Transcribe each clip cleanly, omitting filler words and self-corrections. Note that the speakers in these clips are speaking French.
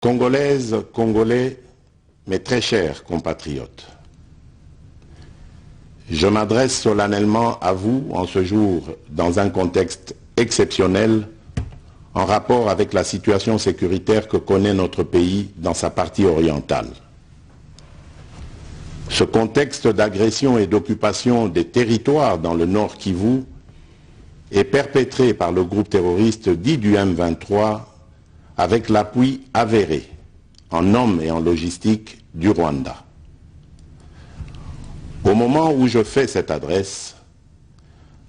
Congolaises, Congolais, mes très chers compatriotes, je m'adresse solennellement à vous en ce jour dans un contexte exceptionnel en rapport avec la situation sécuritaire que connaît notre pays dans sa partie orientale. Ce contexte d'agression et d'occupation des territoires dans le Nord Kivu est perpétré par le groupe terroriste dit du M23 avec l'appui avéré en hommes et en logistique du Rwanda. Au moment où je fais cette adresse,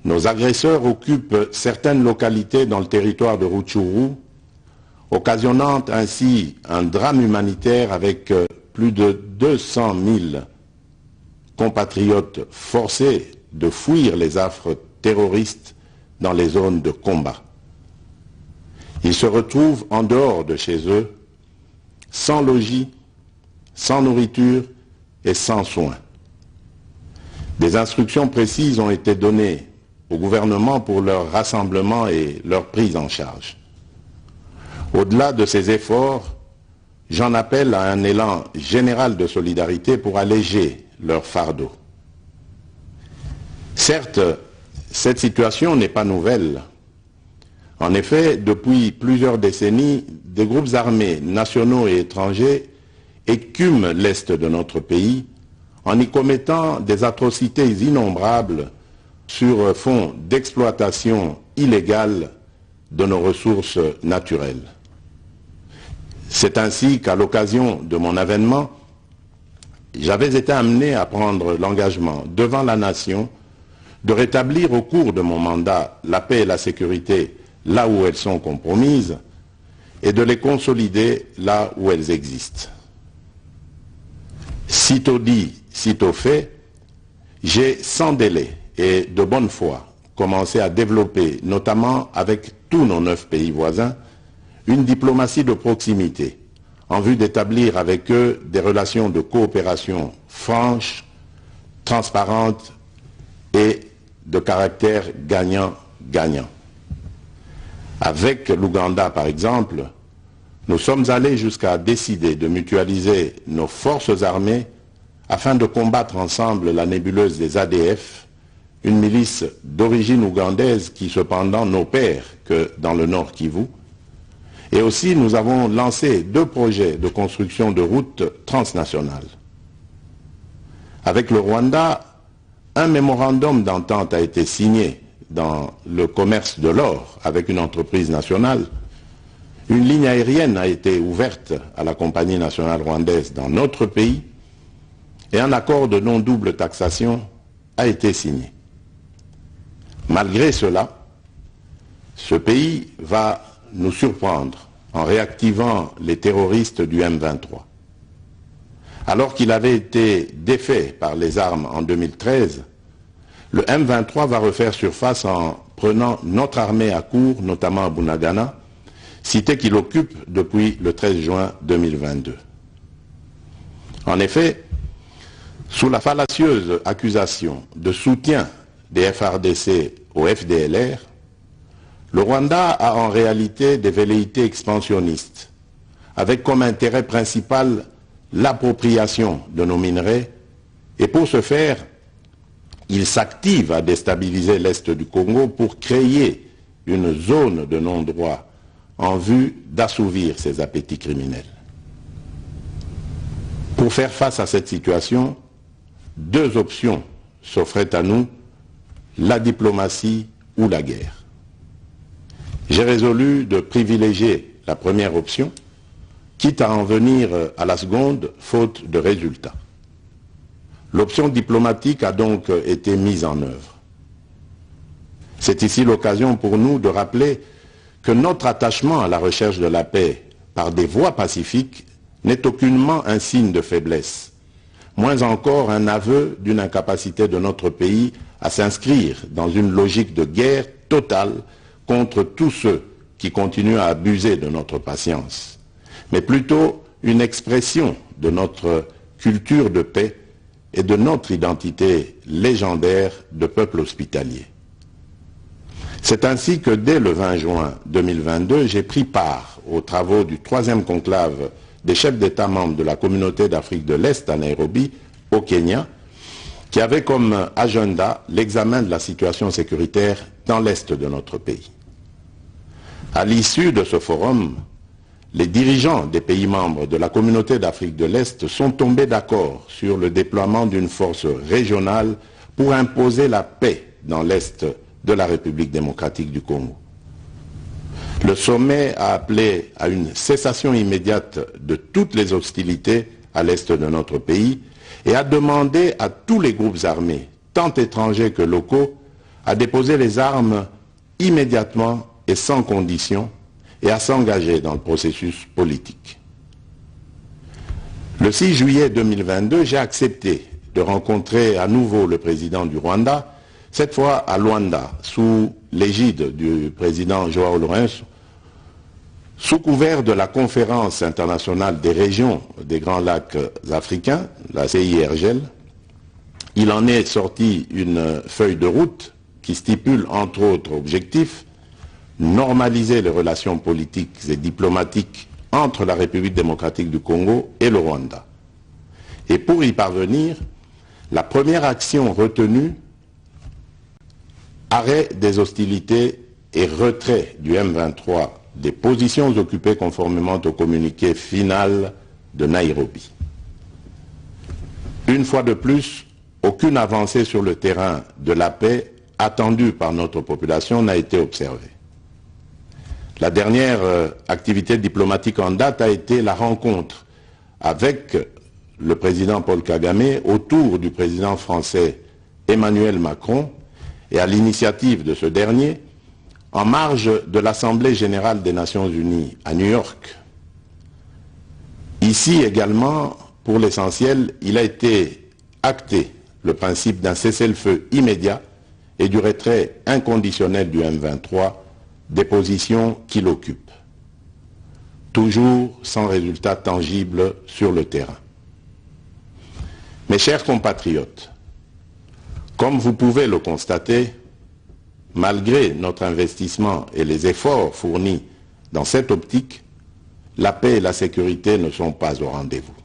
nos agresseurs occupent certaines localités dans le territoire de Rutshuru, occasionnant ainsi un drame humanitaire avec plus de 200 000 compatriotes forcés de fuir les affres terroristes dans les zones de combat. Ils se retrouvent en dehors de chez eux, sans logis, sans nourriture et sans soins. Des instructions précises ont été données au gouvernement pour leur rassemblement et leur prise en charge. Au-delà de ces efforts, j'en appelle à un élan général de solidarité pour alléger leur fardeau. Certes, cette situation n'est pas nouvelle. En effet, depuis plusieurs décennies, des groupes armés nationaux et étrangers écument l'est de notre pays en y commettant des atrocités innombrables sur fond d'exploitation illégale de nos ressources naturelles. C'est ainsi qu'à l'occasion de mon avènement, j'avais été amené à prendre l'engagement devant la nation de rétablir au cours de mon mandat la paix et la sécurité là où elles sont compromises et de les consolider là où elles existent. Sitôt dit, sitôt fait, j'ai sans délai et de bonne foi commencé à développer, notamment avec tous nos 9 pays voisins, une diplomatie de proximité en vue d'établir avec eux des relations de coopération franches, transparentes et de caractère gagnant-gagnant. Avec l'Ouganda, par exemple, nous sommes allés jusqu'à décider de mutualiser nos forces armées afin de combattre ensemble la nébuleuse des ADF, une milice d'origine ougandaise qui cependant n'opère que dans le Nord Kivu. Et aussi, nous avons lancé 2 projets de construction de routes transnationales. Avec le Rwanda, un mémorandum d'entente a été signé dans le commerce de l'or avec une entreprise nationale. Une ligne aérienne a été ouverte à la compagnie nationale rwandaise dans notre pays et un accord de non-double taxation a été signé. Malgré cela, ce pays va nous surprendre en réactivant les terroristes du M23. Alors qu'il avait été défait par les armes en 2013, le M23 va refaire surface en prenant notre armée à court, notamment à Bunagana, cité qu'il occupe depuis le 13 juin 2022. En effet, sous la fallacieuse accusation de soutien des FARDC au FDLR, le Rwanda a en réalité des velléités expansionnistes, avec comme intérêt principal l'appropriation de nos minerais, et pour ce faire, il s'active à déstabiliser l'Est du Congo pour créer une zone de non-droit en vue d'assouvir ses appétits criminels. Pour faire face à cette situation, 2 options s'offraient à nous, la diplomatie ou la guerre. J'ai résolu de privilégier la première option, quitte à en venir à la seconde, faute de résultats. L'option diplomatique a donc été mise en œuvre. C'est ici l'occasion pour nous de rappeler que notre attachement à la recherche de la paix par des voies pacifiques n'est aucunement un signe de faiblesse, moins encore un aveu d'une incapacité de notre pays à s'inscrire dans une logique de guerre totale contre tous ceux qui continuent à abuser de notre patience, mais plutôt une expression de notre culture de paix et de notre identité légendaire de peuple hospitalier. C'est ainsi que dès le 20 juin 2022, j'ai pris part aux travaux du 3e conclave des chefs d'État membres de la Communauté d'Afrique de l'Est à Nairobi, au Kenya, qui avait comme agenda l'examen de la situation sécuritaire dans l'Est de notre pays. À l'issue de ce forum, les dirigeants des pays membres de la Communauté d'Afrique de l'Est sont tombés d'accord sur le déploiement d'une force régionale pour imposer la paix dans l'Est de la République démocratique du Congo. Le sommet a appelé à une cessation immédiate de toutes les hostilités à l'Est de notre pays et a demandé à tous les groupes armés, tant étrangers que locaux, à déposer les armes immédiatement et sans condition et à s'engager dans le processus politique. Le 6 juillet 2022, j'ai accepté de rencontrer à nouveau le président du Rwanda, cette fois à Luanda, sous l'égide du président Joao Lourenço, sous couvert de la conférence internationale des régions des Grands Lacs africains, la CIRGL. Il en est sorti une feuille de route qui stipule entre autres objectifs normaliser les relations politiques et diplomatiques entre la République démocratique du Congo et le Rwanda. Et pour y parvenir, la première action retenue, arrêt des hostilités et retrait du M23 des positions occupées conformément au communiqué final de Nairobi. Une fois de plus, aucune avancée sur le terrain de la paix attendue par notre population n'a été observée. La dernière activité diplomatique en date a été la rencontre avec le président Paul Kagame autour du président français Emmanuel Macron et à l'initiative de ce dernier, en marge de l'Assemblée générale des Nations unies à New York. Ici également, pour l'essentiel, il a été acté le principe d'un cessez-le-feu immédiat et du retrait inconditionnel du M23 des positions qu'il occupe. Toujours sans résultat tangible sur le terrain. Mes chers compatriotes, comme vous pouvez le constater, malgré notre investissement et les efforts fournis dans cette optique, la paix et la sécurité ne sont pas au rendez-vous.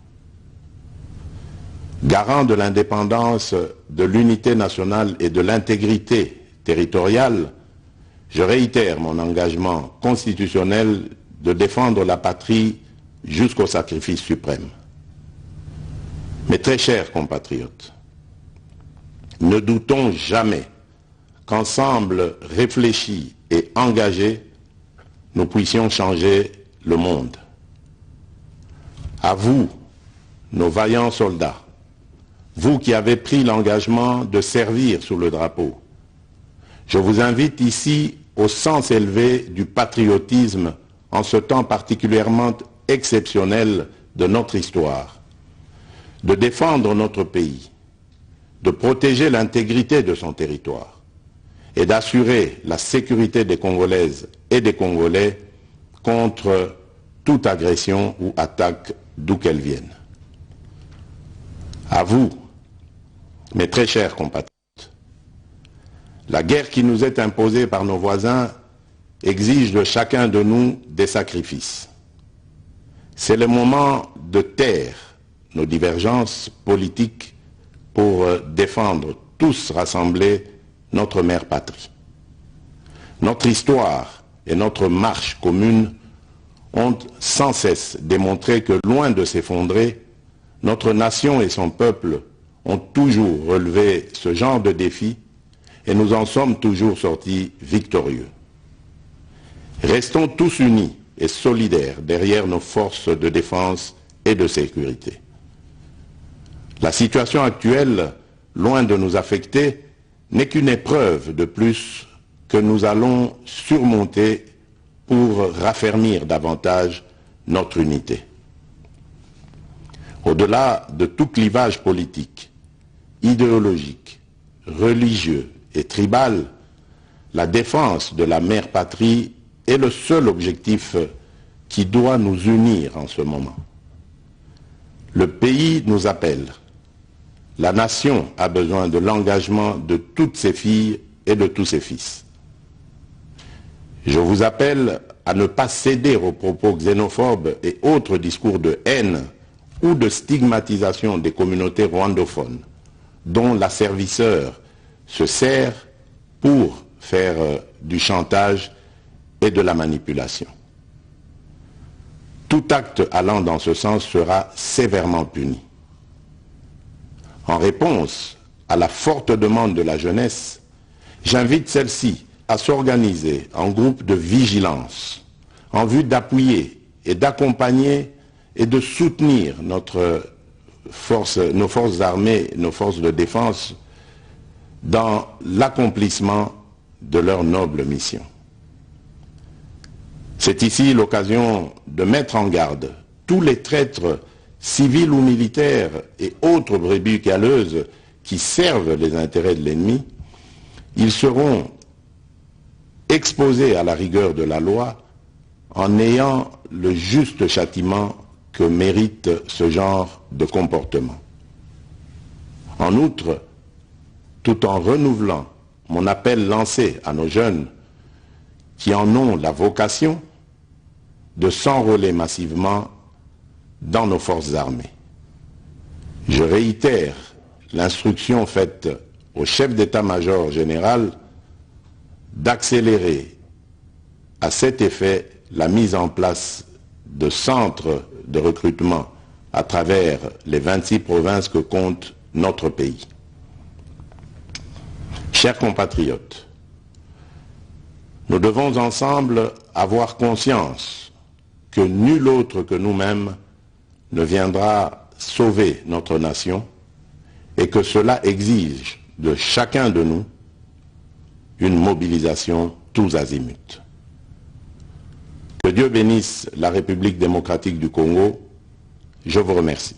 Garant de l'indépendance, de l'unité nationale et de l'intégrité territoriale, je réitère mon engagement constitutionnel de défendre la patrie jusqu'au sacrifice suprême. Mes très chers compatriotes, ne doutons jamais qu'ensemble réfléchis et engagés, nous puissions changer le monde. À vous, nos vaillants soldats, vous qui avez pris l'engagement de servir sous le drapeau, je vous invite ici au sens élevé du patriotisme en ce temps particulièrement exceptionnel de notre histoire, de défendre notre pays, de protéger l'intégrité de son territoire et d'assurer la sécurité des Congolaises et des Congolais contre toute agression ou attaque d'où qu'elle vienne. À vous, mes très chers compatriotes, la guerre qui nous est imposée par nos voisins exige de chacun de nous des sacrifices. C'est le moment de taire nos divergences politiques pour défendre tous rassemblés notre mère patrie. Notre histoire et notre marche commune ont sans cesse démontré que, loin de s'effondrer, notre nation et son peuple ont toujours relevé ce genre de défi et nous en sommes toujours sortis victorieux. Restons tous unis et solidaires derrière nos forces de défense et de sécurité. La situation actuelle, loin de nous affecter, n'est qu'une épreuve de plus que nous allons surmonter pour raffermir davantage notre unité. Au-delà de tout clivage politique, idéologique, religieux et tribal, la défense de la mère patrie est le seul objectif qui doit nous unir en ce moment. Le pays nous appelle. La nation a besoin de l'engagement de toutes ses filles et de tous ses fils. Je vous appelle à ne pas céder aux propos xénophobes et autres discours de haine ou de stigmatisation des communautés rwandophones, dont l'asservisseur se sert pour faire du chantage et de la manipulation. Tout acte allant dans ce sens sera sévèrement puni. En réponse à la forte demande de la jeunesse, j'invite celle-ci à s'organiser en groupe de vigilance en vue d'appuyer et d'accompagner et de soutenir nos forces armées, nos forces de défense dans l'accomplissement de leur noble mission. C'est ici l'occasion de mettre en garde tous les traîtres civils ou militaires et autres brebis galeuses qui servent les intérêts de l'ennemi. Ils seront exposés à la rigueur de la loi en ayant le juste châtiment que mérite ce genre de comportement. En outre, tout en renouvelant mon appel lancé à nos jeunes qui en ont la vocation de s'enrôler massivement dans nos forces armées. Je réitère l'instruction faite au chef d'état-major général d'accélérer à cet effet la mise en place de centres de recrutement à travers les 26 provinces que compte notre pays. Chers compatriotes, nous devons ensemble avoir conscience que nul autre que nous-mêmes ne viendra sauver notre nation et que cela exige de chacun de nous une mobilisation tous azimuts. Que Dieu bénisse la République démocratique du Congo. Je vous remercie.